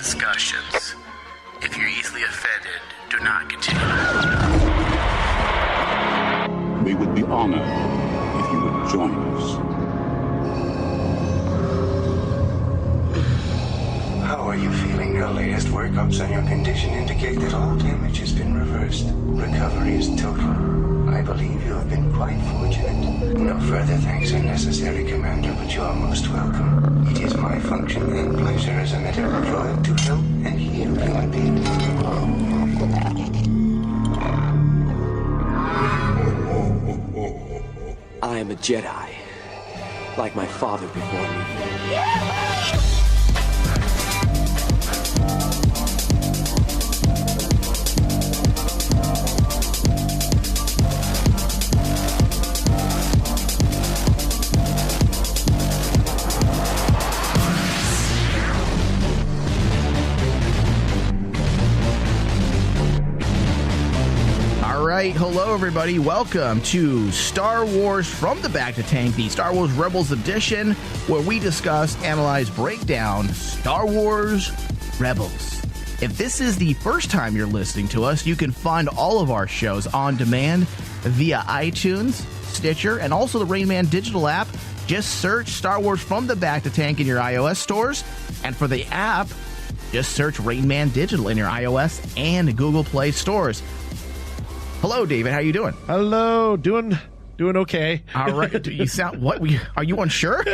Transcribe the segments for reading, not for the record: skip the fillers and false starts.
discussions. If you're easily offended, do not continue. We would be honored if you would join us. How are you feeling? Your latest workups on your condition indicate that all damage has been reversed. Recovery is total. I believe you have been quite fortunate. No further thanks are necessary, Commander, but you are most welcome. It is my function and pleasure as a medical droid to help and heal human beings. I am a Jedi, like my father before me. Hello, everybody. Welcome to Star Wars from the Bacta Tank, the Star Wars Rebels edition, where we discuss, analyze, break down Star Wars Rebels. If this is the first time you're listening to us, you can find all of our shows on demand via iTunes, Stitcher, and also the Rain Man digital app. Just search Star Wars from the Bacta Tank in your iOS stores, and for the app, just search Rain Man Digital in your iOS and Google Play stores. Hello, David. How you doing? Hello. Doing okay. All right. Do you sound what? Are you unsure?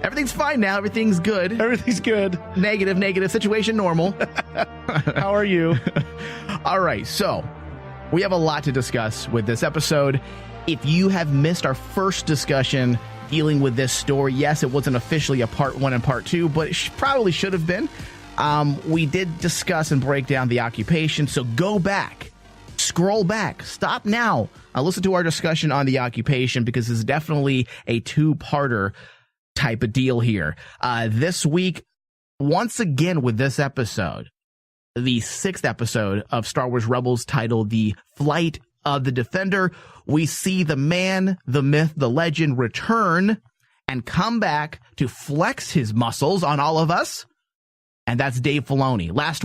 Everything's fine now. Everything's good. Everything's good. Negative. Situation normal. How are you? All right. So we have a lot to discuss with this episode. If you have missed our first discussion dealing with this story, yes, it wasn't officially a part 1 and part 2, but it probably should have been. We did discuss and break down the occupation, so go back, scroll back, stop now. Listen to our discussion on the occupation because it's definitely a two-parter type of deal here. This week, once again with this episode, the 6th episode of Star Wars Rebels titled The Flight of the Defender, we see the man, the myth, the legend return and come back to flex his muscles on all of us. And that's Dave Filoni. Last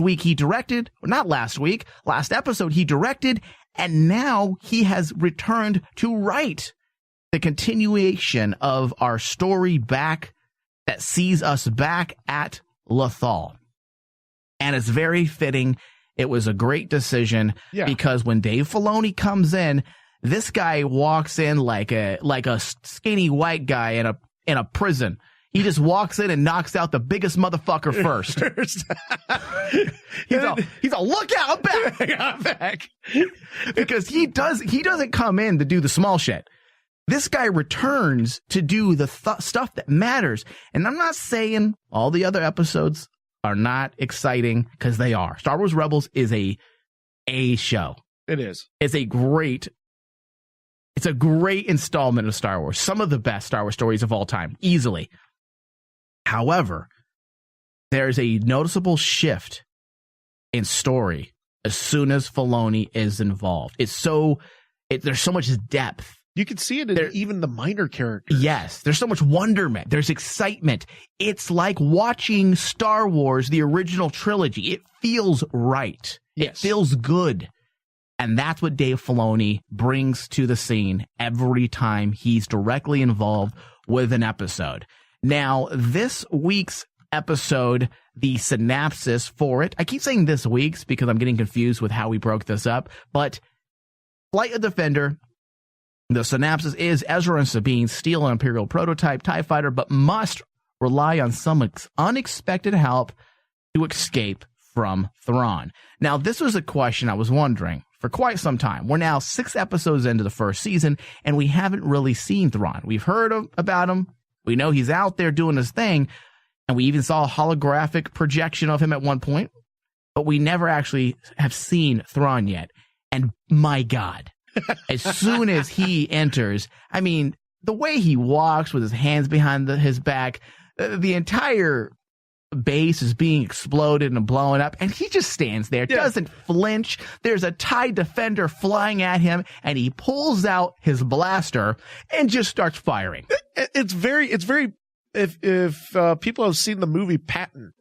episode he directed, and now he has returned to write the continuation of our story back that sees us back at Lothal. And it's very fitting. It was a great decision because when Dave Filoni comes in, this guy walks in like a skinny white guy in a prison. He just walks in and knocks out the biggest motherfucker first. he's a look out, I'm back. Because he doesn't come in to do the small shit. This guy returns to do the stuff that matters. And I'm not saying all the other episodes are not exciting, because they are. Star Wars Rebels is a show. It is. It's a great installment of Star Wars. Some of the best Star Wars stories of all time, easily. However, there's a noticeable shift in story as soon as Filoni is involved. There's so much depth. You can see it in even the minor characters. Yes, there's so much wonderment. There's excitement. It's like watching Star Wars, the original trilogy. It feels right. Yes. It feels good. And that's what Dave Filoni brings to the scene every time he's directly involved with an episode. Now, this week's episode, the synopsis for it, I keep saying this week's because I'm getting confused with how we broke this up, but Flight of Defender, the synopsis is Ezra and Sabine steal an Imperial prototype TIE fighter, but must rely on some unexpected help to escape from Thrawn. Now, this was a question I was wondering for quite some time. We're now 6 episodes into the first season, and we haven't really seen Thrawn. We've heard about him. We know he's out there doing his thing, and we even saw a holographic projection of him at one point, but we never actually have seen Thrawn yet. And my God, as soon as he enters, I mean, the way he walks with his hands behind his back, the entire base is being exploded and blowing up, and he just stands there, doesn't flinch. There's a TIE Defender flying at him, and he pulls out his blaster and just starts firing. It's very if people have seen the movie Patton,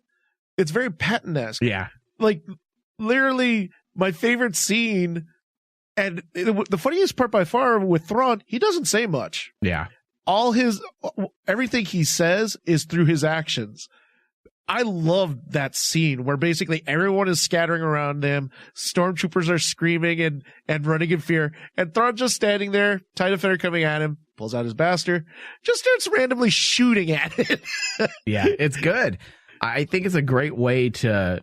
it's very Patton-esque. Yeah. Like, literally, my favorite scene, and the funniest part by far with Thrawn, he doesn't say much. Yeah. Everything he says is through his actions. I love that scene where basically everyone is scattering around him. Stormtroopers are screaming and running in fear. And Thrawn just standing there, TIE Defender coming at him, pulls out his blaster, just starts randomly shooting at it. Yeah, it's good. I think it's a great way to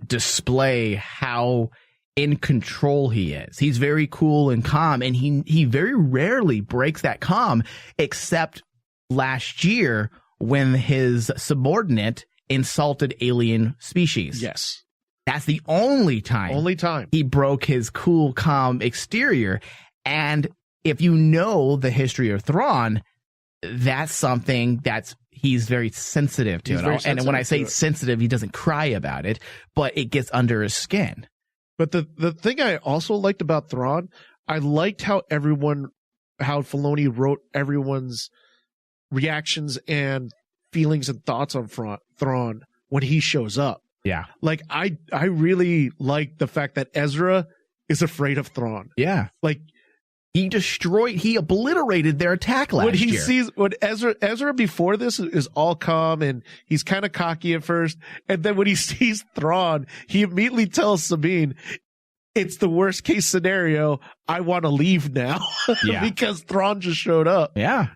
display how in control he is. He's very cool and calm, and he very rarely breaks that calm, except last year when his subordinate insulted alien species. Yes. That's the only time he broke his cool, calm exterior. And if you know the history of Thrawn, that's something he's very sensitive to. And when I say sensitive, he doesn't cry about it, but it gets under his skin. But the thing I also liked about Thrawn, I liked how Filoni wrote everyone's reactions and feelings and thoughts on Thrawn when he shows up. Yeah. Like, I really like the fact that Ezra is afraid of Thrawn. Yeah. Like, he obliterated their attack last year. When Ezra before this is all calm and he's kind of cocky at first. And then when he sees Thrawn, he immediately tells Sabine, it's the worst case scenario. I want to leave now. Yeah. Because Thrawn just showed up. Yeah.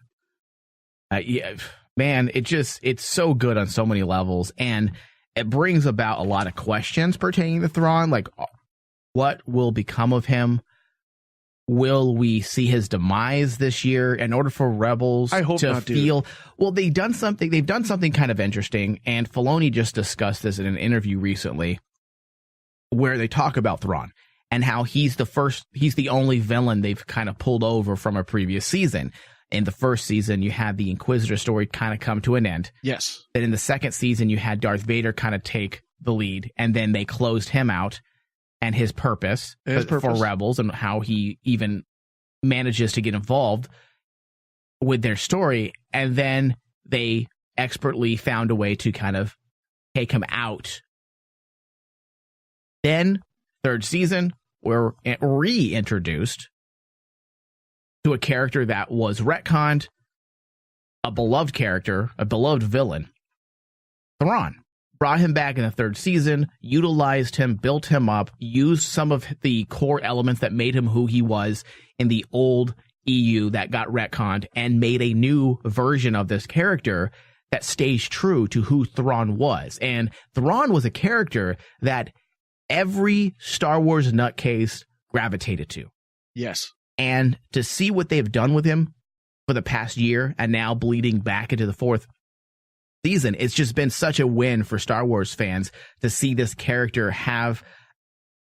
Yeah. Man, it's so good on so many levels. And it brings about a lot of questions pertaining to Thrawn. Like, what will become of him? Will we see his demise this year in order for Rebels to feel? Well, they've done something kind of interesting, and Filoni just discussed this in an interview recently where they talk about Thrawn and how he's the only villain they've kind of pulled over from a previous season. In the first season, you had the Inquisitor story kind of come to an end. Yes. Then in the second season, you had Darth Vader kind of take the lead, and then they closed him out. And his purpose for Rebels and how he even manages to get involved with their story. And then they expertly found a way to kind of take him out. Then, third season, we're reintroduced to a character that was retconned, a beloved character, a beloved villain, Thrawn. Brought him back in the third season, utilized him, built him up, used some of the core elements that made him who he was in the old EU that got retconned, and made a new version of this character that stays true to who Thrawn was. And Thrawn was a character that every Star Wars nutcase gravitated to. Yes. And to see what they've done with him for the past year and now bleeding back into the fourth season, it's just been such a win for Star Wars fans to see this character have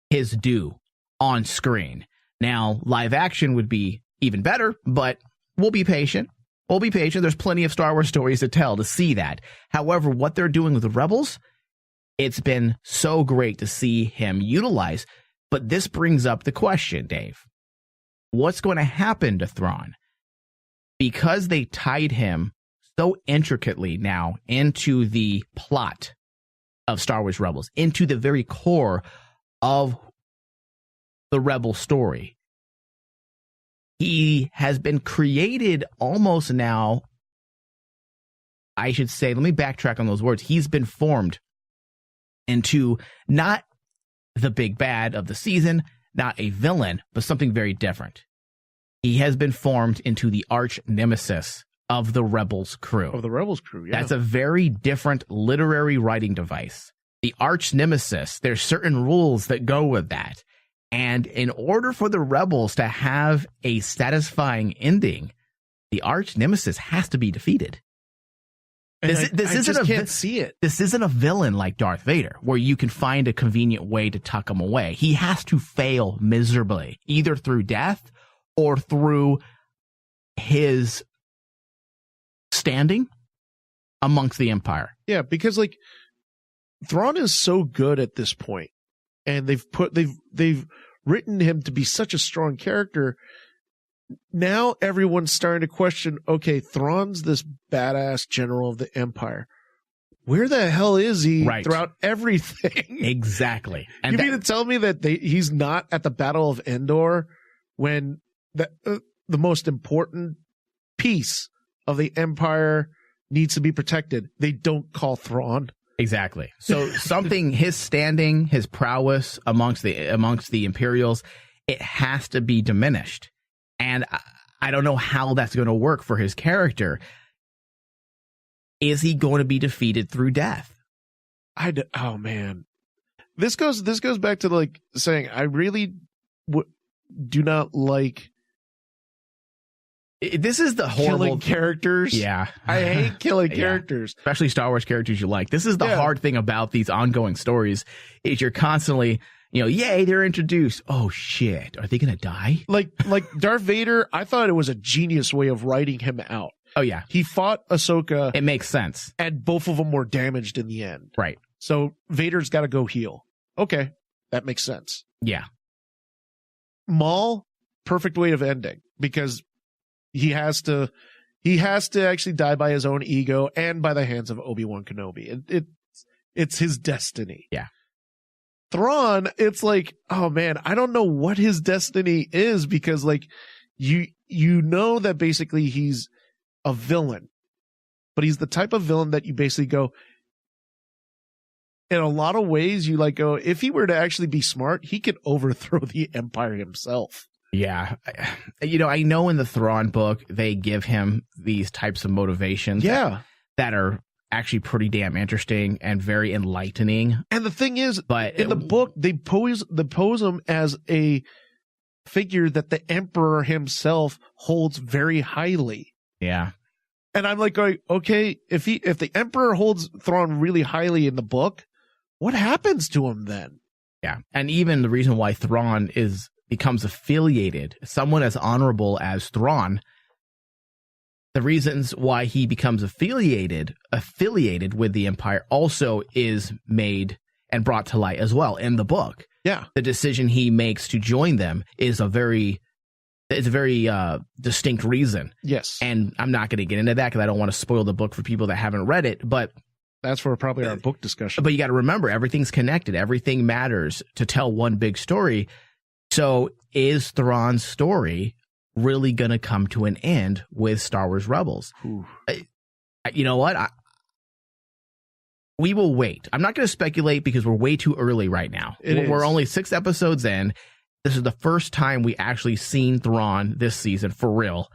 his due on screen. Now, live action would be even better, but we'll be patient. There's plenty of Star Wars stories to tell to see that. However, what they're doing with the Rebels, it's been so great to see him utilized. But this brings up the question, Dave. What's going to happen to Thrawn? Because they tied him so intricately now into the plot of Star Wars Rebels, into the very core of the Rebel story. He has been created almost now, I should say, let me backtrack on those words. He's been formed into not the big bad of the season, not a villain, but something very different. He has been formed into the arch nemesis of the Rebels crew. Of the Rebels crew, yeah. That's a very different literary writing device. The arch nemesis, there's certain rules that go with that. And in order for the Rebels to have a satisfying ending, the arch nemesis has to be defeated. This isn't a villain like Darth Vader, where you can find a convenient way to tuck him away. He has to fail miserably, either through death or through his standing amongst the Empire. Yeah, because like Thrawn is so good at this point, and they've written him to be such a strong character. Now everyone's starting to question, okay, Thrawn's this badass general of the Empire. where the hell is he Right. throughout everything? Exactly. And You mean to tell me that he's not at the Battle of Endor when the most important piece of the Empire needs to be protected? They don't call Thrawn. exactly. So his standing, his prowess amongst the Imperials, it has to be diminished. And I don't know how that's going to work for his character. Is he going to be defeated through death? Oh man, this goes back to like saying I really do not like This is the horrible killing characters. Yeah, I hate killing Yeah. characters, especially Star Wars characters you like. This is the hard thing about these ongoing stories is you're constantly, yay, they're introduced. Oh shit, are they gonna die? like Darth Vader. I thought it was a genius way of writing him out. Oh yeah, He fought Ahsoka, it makes sense. and both of them were damaged in the end. Right. So Vader's got to go heal. Okay, that makes sense. Yeah. Maul, perfect way of ending because he has to actually die by his own ego and by the hands of Obi-Wan Kenobi. It's his destiny. Yeah. Thrawn, it's like, oh man, I don't know what his destiny is because like you know that basically he's a villain, but he's the type of villain that you basically go, in a lot of ways, you like go, if he were to actually be smart, he could overthrow the Empire himself. Yeah. I know in the Thrawn book, they give him these types of motivations that are actually pretty damn interesting and very enlightening. And the thing is, but in the book, they pose him as a figure that the Emperor himself holds very highly. Yeah. And I'm like going, okay, if the Emperor holds Thrawn really highly in the book, what happens to him then? Yeah. And even the reason why Thrawn becomes affiliated, someone as honorable as Thrawn, the reasons why he becomes affiliated with the Empire also is made and brought to light as well in the book. Yeah. The decision he makes to join them is a very distinct reason. Yes. And I'm not going to get into that because I don't want to spoil the book for people that haven't read it, but that's for probably our book discussion. But you got to remember, everything's connected. Everything matters to tell one big story. So is Thrawn's story really going to come to an end with Star Wars Rebels? You know what? We will wait. I'm not going to speculate because we're way too early right now. We're only 6 episodes in. This is the first time we actually seen Thrawn this season for real.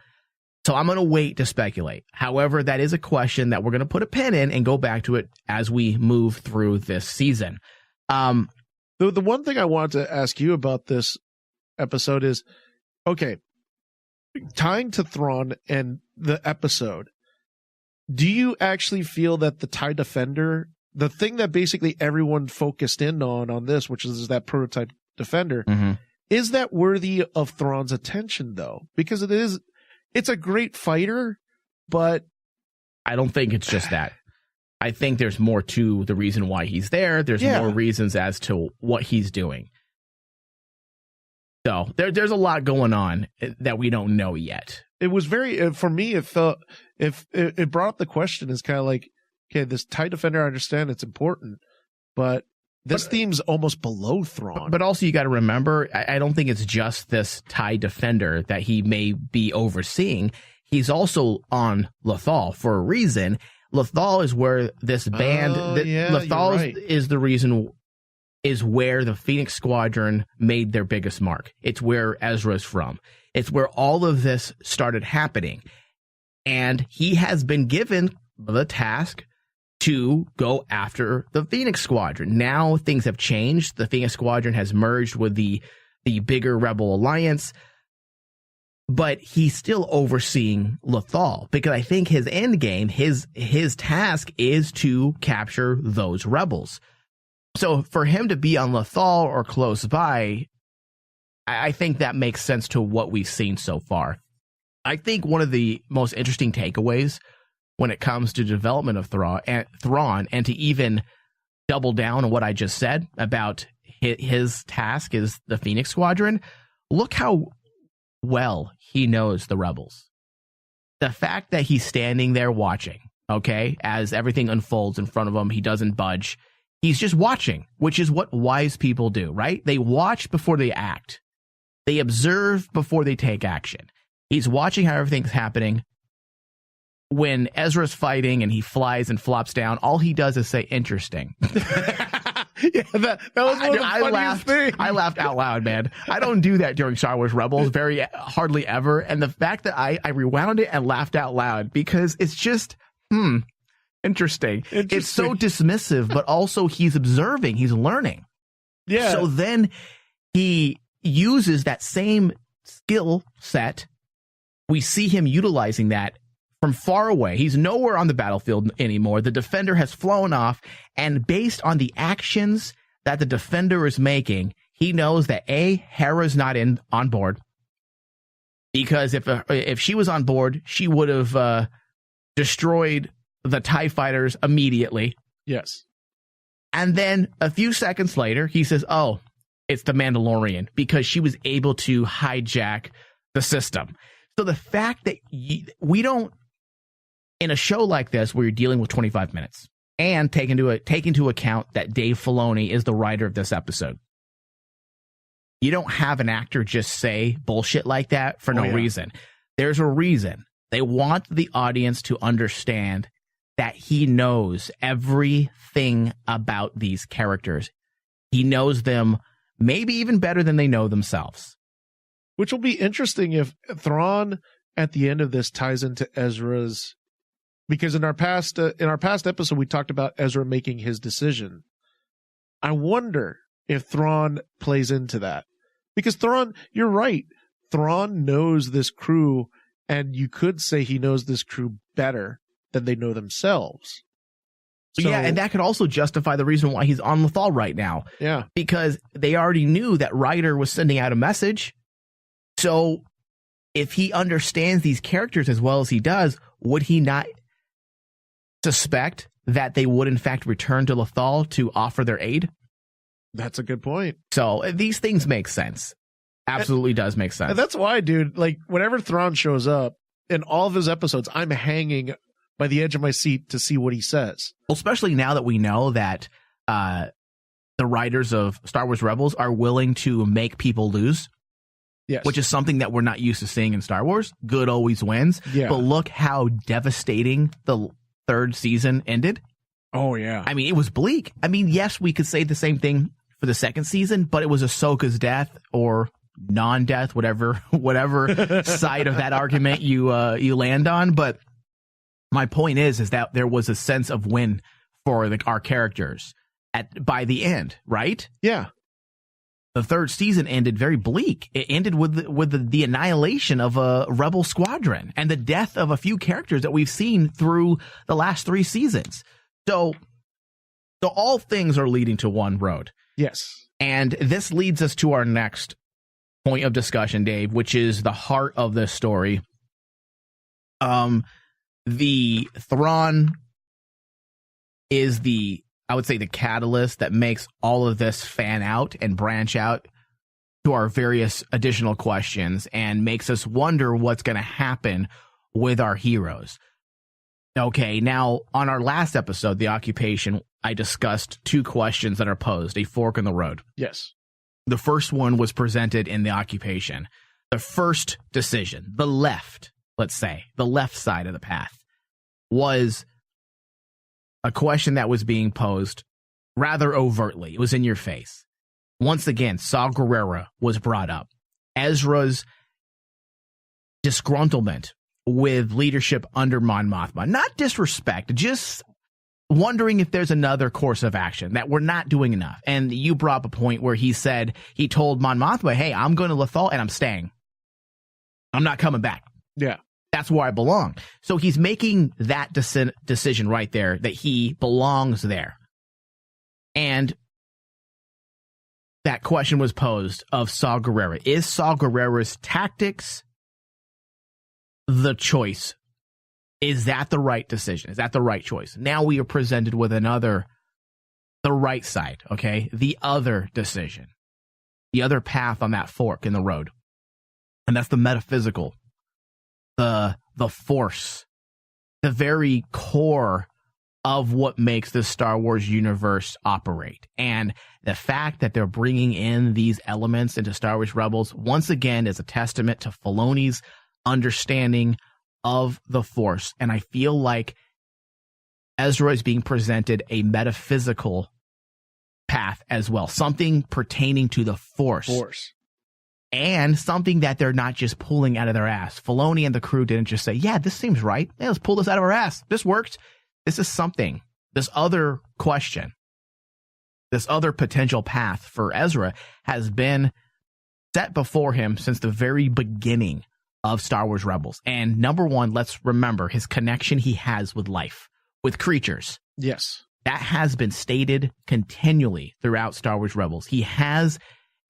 So I'm going to wait to speculate. However, that is a question that we're going to put a pin in and go back to it as we move through this season. The one thing I wanted to ask you about this episode is, okay, tying to Thrawn and the episode, do you actually feel that the TIE Defender, the thing that basically everyone focused in on this, which is that prototype Defender, is that worthy of Thrawn's attention though? Because it's a great fighter, but I don't think it's just that. I think there's more to the reason why he's there. There's more reasons as to what he's doing. So there's a lot going on that we don't know yet. It was very, for me, it felt, if it brought up the question is kind of like, okay, this TIE Defender, I understand it's important, but this theme's almost below Thrawn. But also you got to remember, I don't think it's just this TIE Defender that he may be overseeing. He's also on Lothal for a reason. Lothal is where this band, Lothal is the reason, is where the Phoenix Squadron made their biggest mark. It's where Ezra's from. It's where all of this started happening. And he has been given the task to go after the Phoenix Squadron. Now things have changed. The Phoenix Squadron has merged with the bigger Rebel Alliance, but he's still overseeing Lothal because I think his end game, his task is to capture those rebels. So for him to be on Lothal or close by, I think that makes sense to what we've seen so far. I think one of the most interesting takeaways when it comes to development of Thrawn, and to even double down on what I just said about his task is the Phoenix Squadron, look how well he knows the rebels. The fact that he's standing there watching, okay, as everything unfolds in front of him. He doesn't budge. He's just watching, which is what wise people do, right? They watch before they act. They observe before they take action. He's watching how everything's happening. When Ezra's fighting and he flies and flops down, all he does is say, interesting. Yeah, that was one of the funniest things. I laughed out loud, man. I don't do that during Star Wars Rebels, very hardly ever. And the fact that I rewound it and laughed out loud because it's just, interesting. It's so dismissive, but also he's observing, he's learning. Yeah. So then he uses that same skill set. We see him utilizing that from far away. He's nowhere on the battlefield anymore. The defender has flown off, and based on the actions that the defender is making, he knows that Hera's not on board, because if she was on board, she would have destroyed the TIE fighters immediately. Yes. And then a few seconds later, he says, "Oh, it's the Mandalorian," because she was able to hijack the system. So the fact that we don't, in a show like this where you're dealing with 25 minutes and take into account that Dave Filoni is the writer of this episode, you don't have an actor just say bullshit like that for no reason. There's a reason. They want the audience to understand that he knows everything about these characters. He knows them maybe even better than they know themselves. Which will be interesting if Thrawn at the end of this ties into Ezra's, because in our past episode we talked about Ezra making his decision. I wonder if Thrawn plays into that, because Thrawn, you're right, Thrawn knows this crew, and you could say he knows this crew better than they know themselves. So, yeah, and that could also justify the reason why he's on Lothal right now. Yeah, because they already knew that Ryder was sending out a message. So if he understands these characters as well as he does, would he not suspect that they would in fact return to Lothal to offer their aid? That's a good point. So these things make sense. Absolutely does make sense. And that's why, dude, like whenever Thrawn shows up in all of his episodes, I'm hanging by the edge of my seat to see what he says. Well, especially now that we know that the writers of Star Wars Rebels are willing to make people lose. Yes. Which is something that we're not used to seeing in Star Wars. Good always wins. Yeah. But look how devastating the third season ended. Oh, yeah. I mean, it was bleak. I mean, yes, we could say the same thing for the second season, but it was Ahsoka's death or non-death, whatever side of that argument you land on. But my point is that there was a sense of win for our characters by the end, right? Yeah. The third season ended very bleak. It ended with the annihilation of a rebel squadron and the death of a few characters that we've seen through the last 3 seasons. So all things are leading to one road. Yes. And this leads us to our next point of discussion, Dave, which is the heart of this story. The Thrawn is I would say the catalyst that makes all of this fan out and branch out to our various additional questions and makes us wonder what's going to happen with our heroes. Okay, now on our last episode, The Occupation, I discussed 2 questions that are posed, a fork in the road. Yes. The first one was presented in The Occupation. The first decision, the left, let's say, the left side of the path, was a question that was being posed rather overtly. It was in your face. Once again, Saw Gerrera was brought up. Ezra's disgruntlement with leadership under Mon Mothma. Not disrespect, just wondering if there's another course of action, that we're not doing enough. And you brought up a point where he told Mon Mothma, hey, I'm going to Lothal and I'm staying. I'm not coming back. Yeah. That's where I belong. So he's making that decision right there that he belongs there. And that question was posed of Saw Gerrera. Is Saw Gerrera's tactics the choice? Is that the right decision? Is that the right choice? Now we are presented with the right side, okay? The other decision. The other path on that fork in the road. And that's the metaphysical. The force the very core of what makes the Star Wars universe operate. And the fact that they're bringing in these elements into Star Wars Rebels, once again, is a testament to Filoni's understanding of the Force. And I feel like Ezra is being presented a metaphysical path as well, something pertaining to the Force. And something that they're not just pulling out of their ass. Filoni and the crew didn't just say, yeah, this seems right. Yeah, let's pull this out of our ass. This worked. This is something, this other question, this other potential path for Ezra has been set before him since the very beginning of Star Wars Rebels. And number one, let's remember his connection he has with life, with creatures. Yes. That has been stated continually throughout Star Wars Rebels.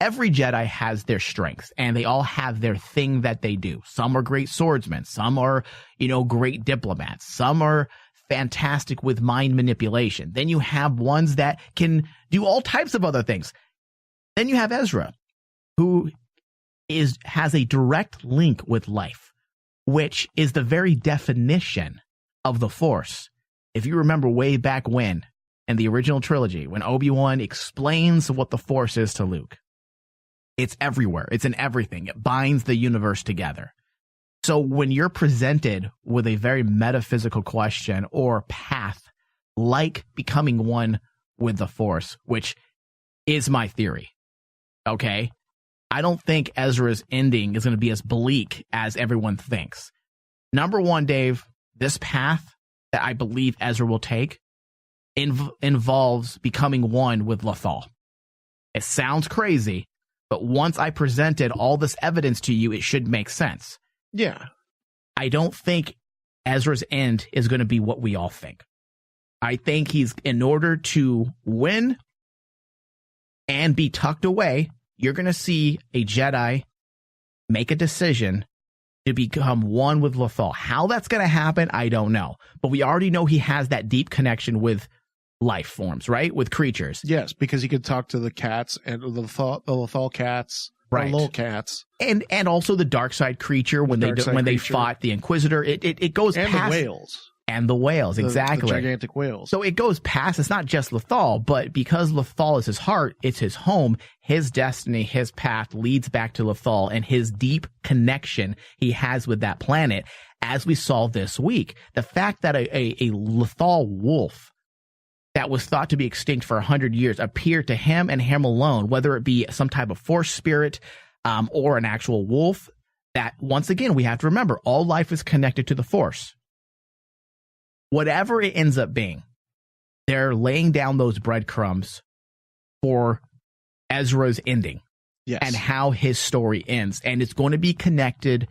Every Jedi has their strengths, and they all have their thing that they do. Some are great swordsmen. Some are, great diplomats. Some are fantastic with mind manipulation. Then you have ones that can do all types of other things. Then you have Ezra, who has a direct link with life, which is the very definition of the Force. If you remember way back when, in the original trilogy, when Obi-Wan explains what the Force is to Luke, it's everywhere. It's in everything. It binds the universe together. So when you're presented with a very metaphysical question or path, like becoming one with the Force, which is my theory, okay? I don't think Ezra's ending is going to be as bleak as everyone thinks. Number one, Dave, this path that I believe Ezra will take involves becoming one with Lothal. It sounds crazy, but once I presented all this evidence to you, it should make sense. Yeah. I don't think Ezra's end is going to be what we all think. I think in order to win and be tucked away, you're going to see a Jedi make a decision to become one with Lothal. How that's going to happen, I don't know. But we already know he has that deep connection with life forms, right? With creatures. Yes, because he could talk to the cats and the Lothal cats. Right. Little cats. And also the dark side creature when they fought the Inquisitor. It goes and past the whales. And the whales, exactly. The gigantic whales. So it goes past, it's not just Lothal, but because Lothal is his heart, it's his home, his destiny, his path leads back to Lothal and his deep connection he has with that planet, as we saw this week. The fact that a Lothal wolf that was thought to be extinct for 100 years appeared to him and him alone, whether it be some type of force spirit or an actual wolf, that once again, we have to remember, all life is connected to the Force. Whatever it ends up being, they're laying down those breadcrumbs for Ezra's ending. Yes. And how his story ends. And it's going to be connected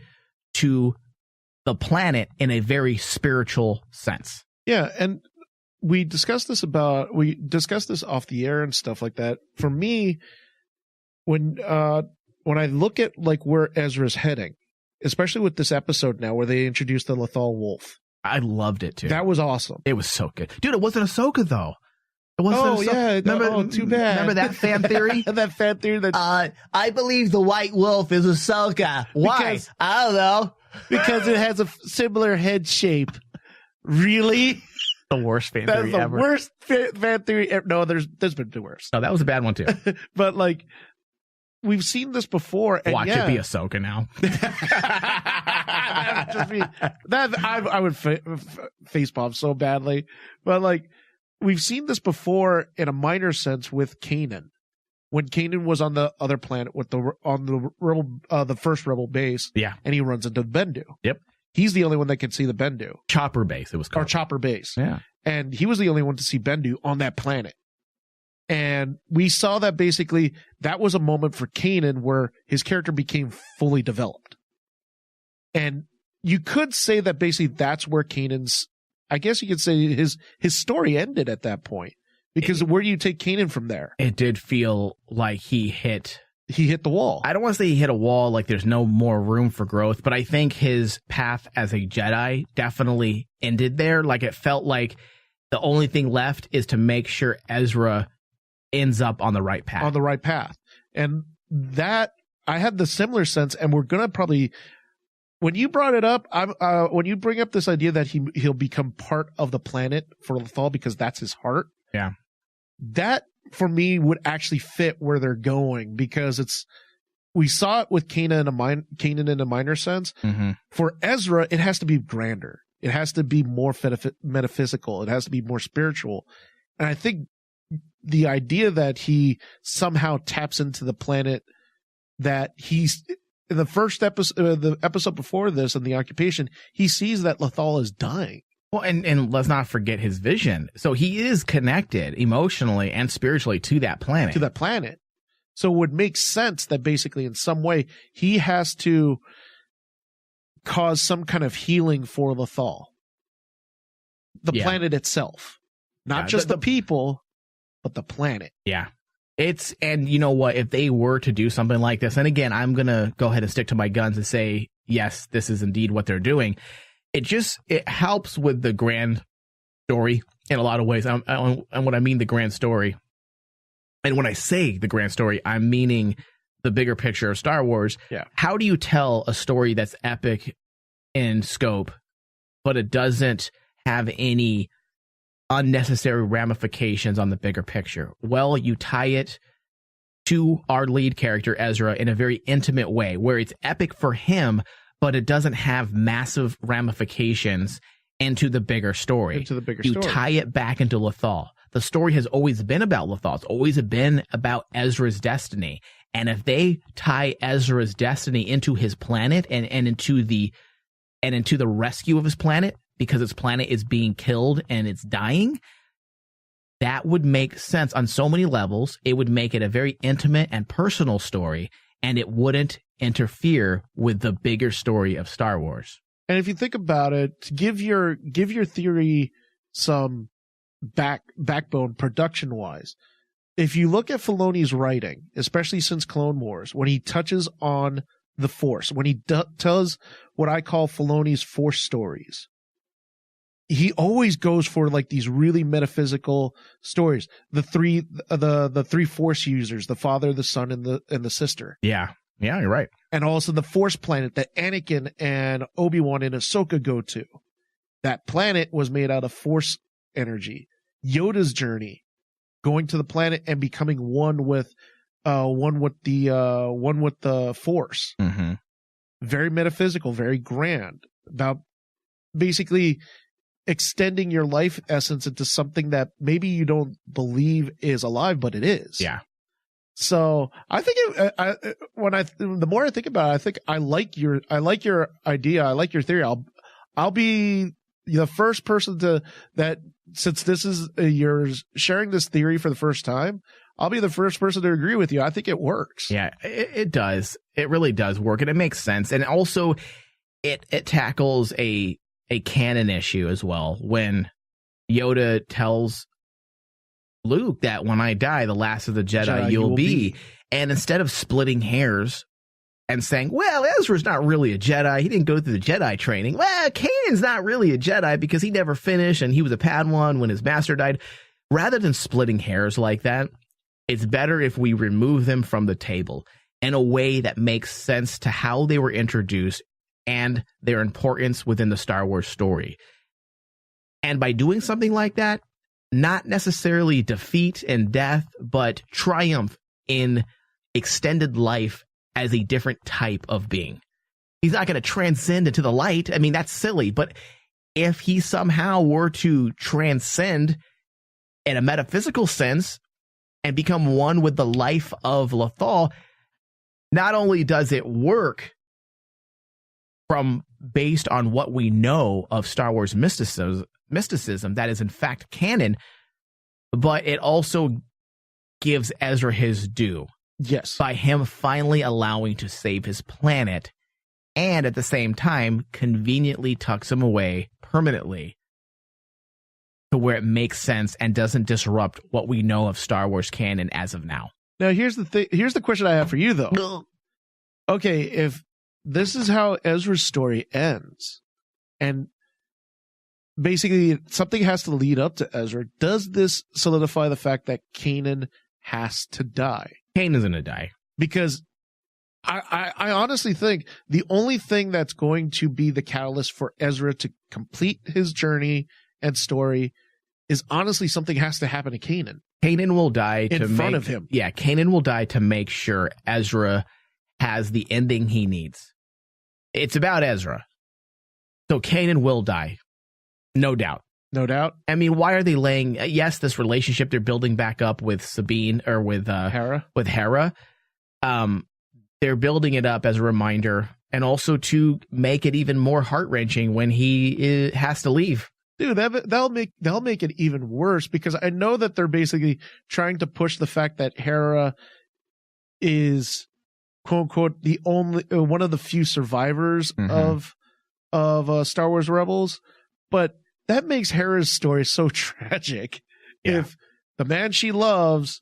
to the planet in a very spiritual sense. Yeah, and we discussed this off the air and stuff like that. For me, when I look at like where Ezra's heading, especially with this episode now where they introduced the Lothal wolf, I loved it too. That was awesome. It was so good, dude. It wasn't Ahsoka though. It wasn't yeah. Remember, too bad. Remember that fan theory? That fan theory that I believe the white wolf is Ahsoka. Why? I don't know. Because it has a similar head shape. Really? The worst fan theory ever. That's the worst fan theory ever. No, there's been worse. No, that was a bad one too. But like, we've seen this before. And watch it be Ahsoka now. I would facepalm so badly. But like, we've seen this before in a minor sense with Kanan. When Kanan was on the other planet on the first rebel base, yeah, and he runs into Bendu. Yep, he's the only one that can see the Bendu. Chopper base, it was called. Or Chopper base. Yeah, and he was the only one to see Bendu on that planet. And we saw that basically that was a moment for Kanan where his character became fully developed. And you could say that basically that's where Kanan's, I guess you could say his story ended at that point. Because where do you take Kanan from there? It did feel like he hit the wall. I don't want to say he hit a wall, like there's no more room for growth, but I think his path as a Jedi definitely ended there. Like it felt like the only thing left is to make sure Ezra ends up on the right path. On the right path. And that, I had the similar sense, and we're when you brought it up, when you bring up this idea that he'll become part of the planet for Lothal because that's his heart. Yeah. That for me would actually fit where they're going, because we saw it with Kanan in a minor sense. Mm-hmm. For Ezra, it has to be grander. It has to be more metaphysical. It has to be more spiritual. And I think the idea that he somehow taps into the planet that he's in the first episode, the episode before this, in the occupation, he sees that Lothal is dying. Well, and let's not forget his vision. So he is connected emotionally and spiritually to that planet. So it would make sense that basically in some way he has to cause some kind of healing for Lothal. The planet itself. Not just the people, but the planet. Yeah. And you know what, if they were to do something like this, and again, I'm going to go ahead and stick to my guns and say, yes, this is indeed what they're doing. It helps with the grand story in a lot of ways. And when I mean the grand story, and when I say the grand story, I'm meaning the bigger picture of Star Wars. Yeah. How do you tell a story that's epic in scope, but it doesn't have any unnecessary ramifications on the bigger picture? Well, you tie it to our lead character, Ezra, in a very intimate way, where it's epic for him, but it doesn't have massive ramifications into the bigger story. You tie it back into Lothal. The story has always been about Lothal. It's always been about Ezra's destiny. And if they tie Ezra's destiny into his planet and into the rescue of his planet, because its planet is being killed and it's dying, that would make sense on so many levels. It would make it a very intimate and personal story, and it wouldn't interfere with the bigger story of Star Wars. And if you think about it, give your theory some backbone production wise. If you look at Filoni's writing, especially since Clone Wars, when he touches on the Force, when he does what I call Filoni's Force stories, he always goes for like these really metaphysical stories. The three Force users, the father, the son, and the sister. Yeah, you're right. And also the Force planet that Anakin and Obi-Wan and Ahsoka go to. That planet was made out of Force energy. Yoda's journey, going to the planet and becoming one with the Force. Mm-hmm. Very metaphysical, very grand, about basically extending your life essence into something that maybe you don't believe is alive, but it is. Yeah. So I think the more I think about it, I think I like your idea. I like your theory. I'll be the first person that since this is you're sharing this theory for the first time, I'll be the first person to agree with you. I think it works. Yeah, it does. It really does work, and it makes sense. And also, it tackles a canon issue as well. When Yoda tells Luke that when I die, the last of the Jedi you will be. And instead of splitting hairs and saying, well, Ezra's not really a Jedi, he didn't go through the Jedi training. Well, Kanan's not really a Jedi because he never finished and he was a Padawan when his master died. Rather than splitting hairs like that, it's better if we remove them from the table in a way that makes sense to how they were introduced and their importance within the Star Wars story. And by doing something like that, not necessarily defeat and death, but triumph in extended life as a different type of being. He's not going to transcend into the light. I mean, that's silly. But if he somehow were to transcend in a metaphysical sense and become one with the life of Lothal, not only does it work based on what we know of Star Wars mysticism that is in fact canon, but it also gives Ezra his due. Yes. By him finally allowing to save his planet, and at the same time conveniently tucks him away permanently to where it makes sense and doesn't disrupt what we know of Star Wars canon as of now. Now here's the question I have for you though. Okay, if this is how Ezra's story ends, and basically something has to lead up to Ezra, does this solidify the fact that Kanan has to die? Kanan's gonna die. Because I honestly think the only thing that's going to be the catalyst for Ezra to complete his journey and story is honestly something has to happen to Kanan. Kanan will die in front of him. Yeah, Kanan will die to make sure Ezra has the ending he needs. It's about Ezra. So Kanan will die. No doubt. No doubt. I mean, why are they laying, yes, this relationship they're building back up with Sabine or with Hera. With Hera. They're building it up as a reminder and also to make it even more heart-wrenching when he has to leave. Dude, they'll make it even worse because I know that they're basically trying to push the fact that Hera is quote unquote the only one of the few survivors of Star Wars Rebels, but that makes Hera's story so tragic. Yeah. If the man she loves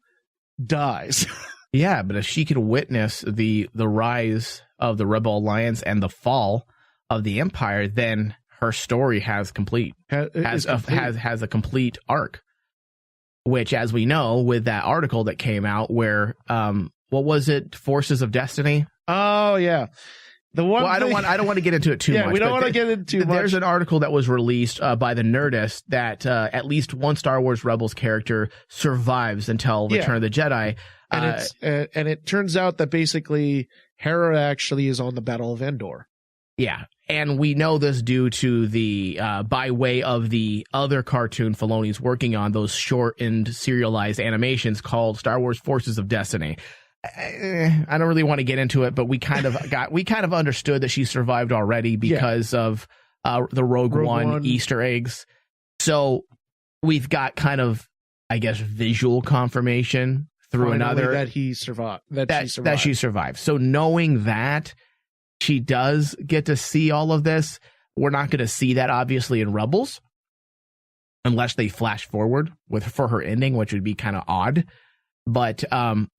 dies. Yeah, but if she can witness the rise of the Rebel Alliance and the fall of the Empire, then her story has a complete arc. Which, as we know, with that article that came out, where what was it, Forces of Destiny? Oh yeah, the one. Well, I don't want to get into it too much. Yeah, we don't want to get into too much. There's an article that was released by the Nerdist that at least one Star Wars Rebels character survives until Return of the Jedi. And it turns out that basically Hera actually is on the Battle of Endor. Yeah, and we know this due to the by way of the other cartoon Filoni's working on, those shortened serialized animations called Star Wars Forces of Destiny. I don't really want to get into it, but we kind of understood that she survived already because of the Rogue One Easter eggs. So we've got kind of, I guess, visual confirmation through another that he survived. That she survived. So knowing that she does get to see all of this, we're not going to see that obviously in Rebels, unless they flash forward for her ending, which would be kind of odd. But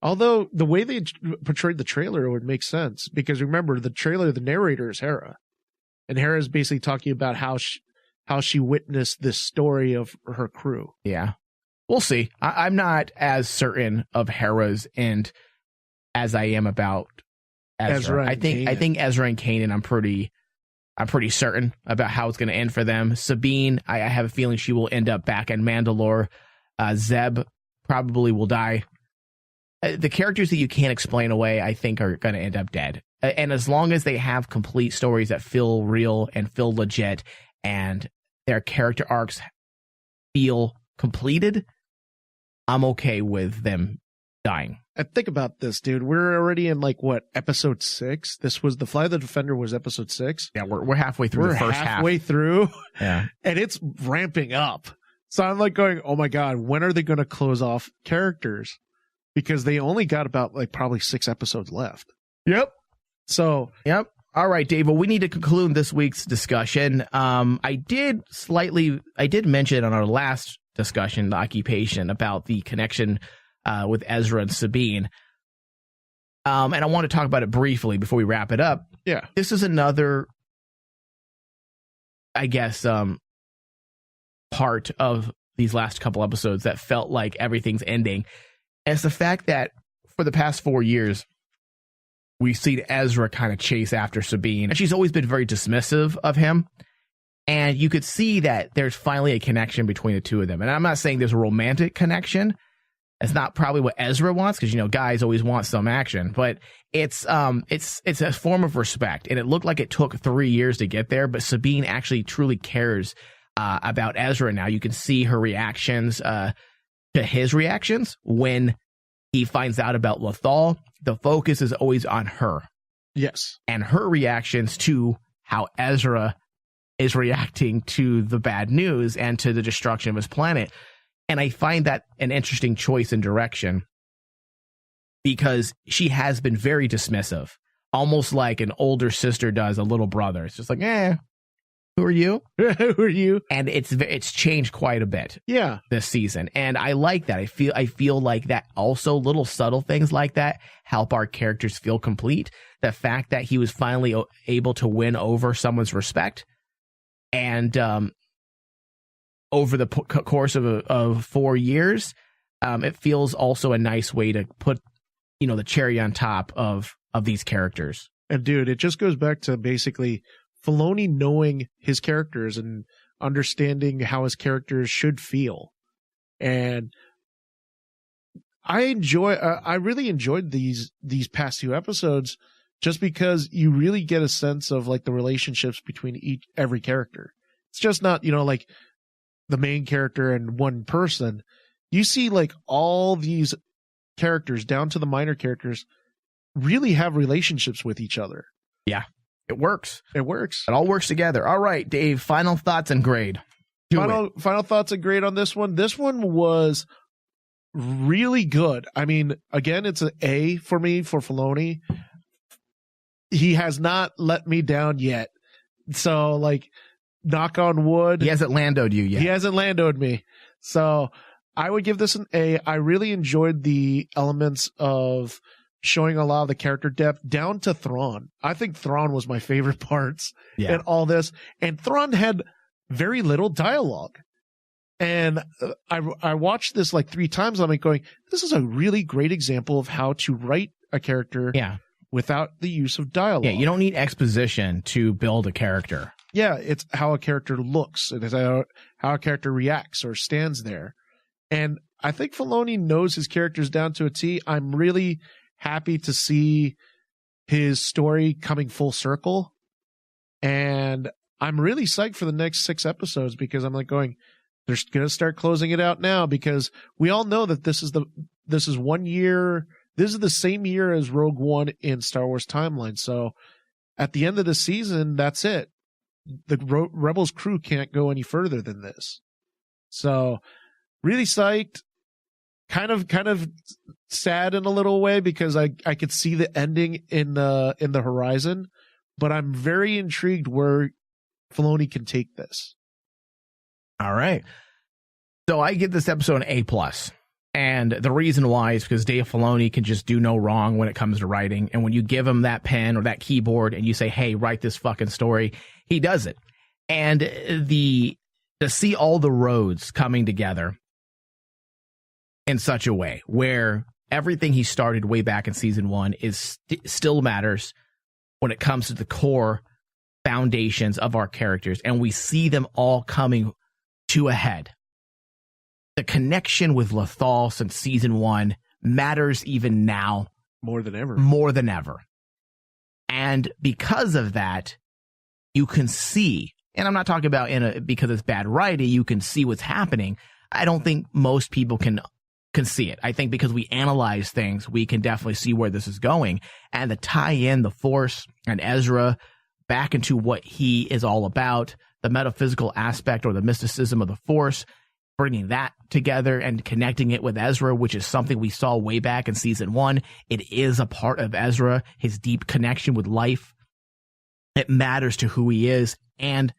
although the way they portrayed the trailer would make sense, because remember the trailer, the narrator is Hera, and Hera is basically talking about how she witnessed this story of her crew. Yeah. We'll see. I'm not as certain of Hera's end as I am about Ezra. I think Ezra and Kanan, I'm pretty certain about how it's going to end for them. Sabine, I have a feeling she will end up back in Mandalore. Zeb probably will die. The characters that you can't explain away, I think, are going to end up dead. And as long as they have complete stories that feel real and feel legit, and their character arcs feel completed, I'm okay with them dying. And think about this, dude. We're already in episode 6. This was the Fly the Defender was episode 6. Yeah, we're halfway through the first half. Halfway through. Yeah. And it's ramping up. So I'm going, oh my God, when are they going to close off characters? Because they only got about probably 6 episodes left. Yep. So. Yep. All right, Dave. Well, we need to conclude this week's discussion. I did mention on our last discussion, the occupation, about the connection with Ezra and Sabine. And I want to talk about it briefly before we wrap it up. Yeah. This is another, I guess, part of these last couple episodes that felt like everything's ending. And it's the fact that for the past 4 years, we've seen Ezra kind of chase after Sabine. And she's always been very dismissive of him. And you could see that there's finally a connection between the two of them. And I'm not saying there's a romantic connection. It's not probably what Ezra wants, because, guys always want some action. But it's a form of respect. And it looked like it took 3 years to get there. But Sabine actually truly cares about Ezra now. You can see her reactions to his reactions when he finds out about Lothal. The focus is always on her. Yes. And her reactions to how Ezra is reacting to the bad news and to the destruction of his planet. And I find that an interesting choice and direction, because she has been very dismissive, almost like an older sister does a little brother. It's just like, who are you? Who are you? And it's changed quite a bit. Yeah. This season. And I like that. I feel like that also little subtle things like that help our characters feel complete. The fact that he was finally able to win over someone's respect, and over the course of 4 years, it feels also a nice way to put, the cherry on top of of these characters. And dude, it just goes back to basically Filoni knowing his characters and understanding how his characters should feel. And I really enjoyed these past few episodes just because you really get a sense of like the relationships between every character. It's just not, like the main character and one person. You see like all these characters down to the minor characters really have relationships with each other. Yeah, it works. It works. It all works together. All right, Dave, final thoughts and grade. Final thoughts and grade on this one. This one was really good. I mean, again, it's an A for me for Filoni. He has not let me down yet. So, like, knock on wood. He hasn't landoed you yet. He hasn't landoed me. So, I would give this an A. I really enjoyed the elements of showing a lot of the character depth down to Thrawn. I think Thrawn was my favorite parts in all this. And Thrawn had very little dialogue. And I watched this like 3 times. I'm like going, this is a really great example of how to write a character without the use of dialogue. Yeah, you don't need exposition to build a character. Yeah, it's how a character looks. It is how a character reacts or stands there. And I think Filoni knows his characters down to a T. I'm really happy to see his story coming full circle. And I'm really psyched for the next 6 episodes because I'm like going, they're going to start closing it out now because we all know that this is 1 year. This is the same year as Rogue One in Star Wars timeline. So at the end of the season, that's it. The Rebels crew can't go any further than this. So really psyched, kind of sad in a little way because I could see the ending in the horizon, but I'm very intrigued where Filoni can take this. All right. So I give this episode an A+. And the reason why is because Dave Filoni can just do no wrong when it comes to writing. And when you give him that pen or that keyboard and you say, hey, write this fucking story, he does it. And to see all the roads coming together in such a way where everything he started way back in season 1 is still matters when it comes to the core foundations of our characters. And we see them all coming to a head. The connection with Lothal since season 1 matters even now. More than ever. And because of that, you can see, and I'm not talking about because it's bad writing, you can see what's happening. I don't think most people can see it. I think because we analyze things, we can definitely see where this is going. And the tie in the Force and Ezra back into what he is all about, the metaphysical aspect or the mysticism of the Force, bringing that together and connecting it with Ezra, which is something we saw way back in season 1. It is a part of Ezra, his deep connection with life. It matters to who he is and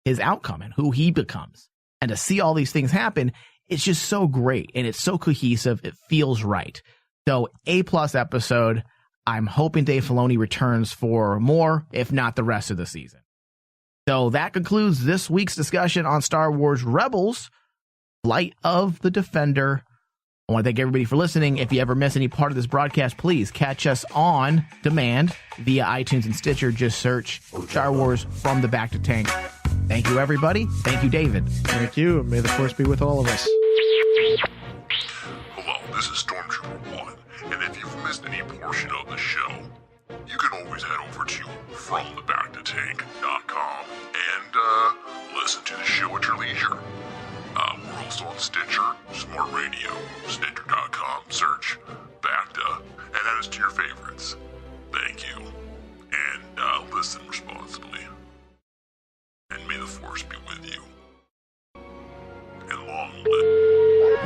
his outcome and who he becomes. And to see all these things happen, it's just so great and it's so cohesive. It feels right. So A+ episode. I'm hoping Dave Filoni returns for more, if not the rest of the season. So that concludes this week's discussion on Star Wars Rebels, Flight of the Defender. I want to thank everybody for listening. If you ever miss any part of this broadcast, please catch us on demand via iTunes and Stitcher. Just search Star Wars From the Bacta Tank. Thank you, everybody. Thank you, David. Thank you. May the Force be with all of us. Hello, this is Stormtrooper 1, and if you've missed any portion of the show, you can always head over to FromTheBactaTank.com and listen to the show at your leisure. We're also on Stitcher, Smart Radio, Stitcher.com, search Bacta, and add us to your favorites. Thank you, and listen responsibly. And may the Force be with you. And long live.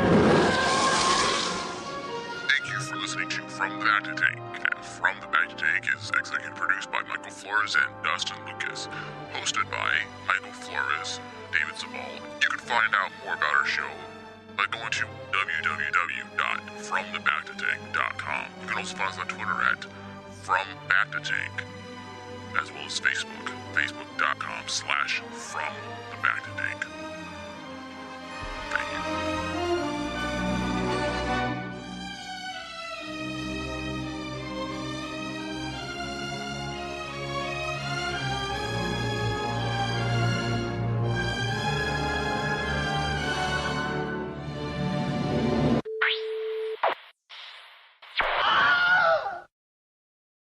Thank you for listening to From the Bacta Tank. And From the Bacta Tank is executive produced by Michael Flores and Dustin Lucas. Hosted by Michael Flores, David Zabal. You can find out more about our show by going to www.fromthebactatank.com. You can also find us on Twitter at FromBactaTank, as well as Facebook, facebook.com/FromTheBactaTank.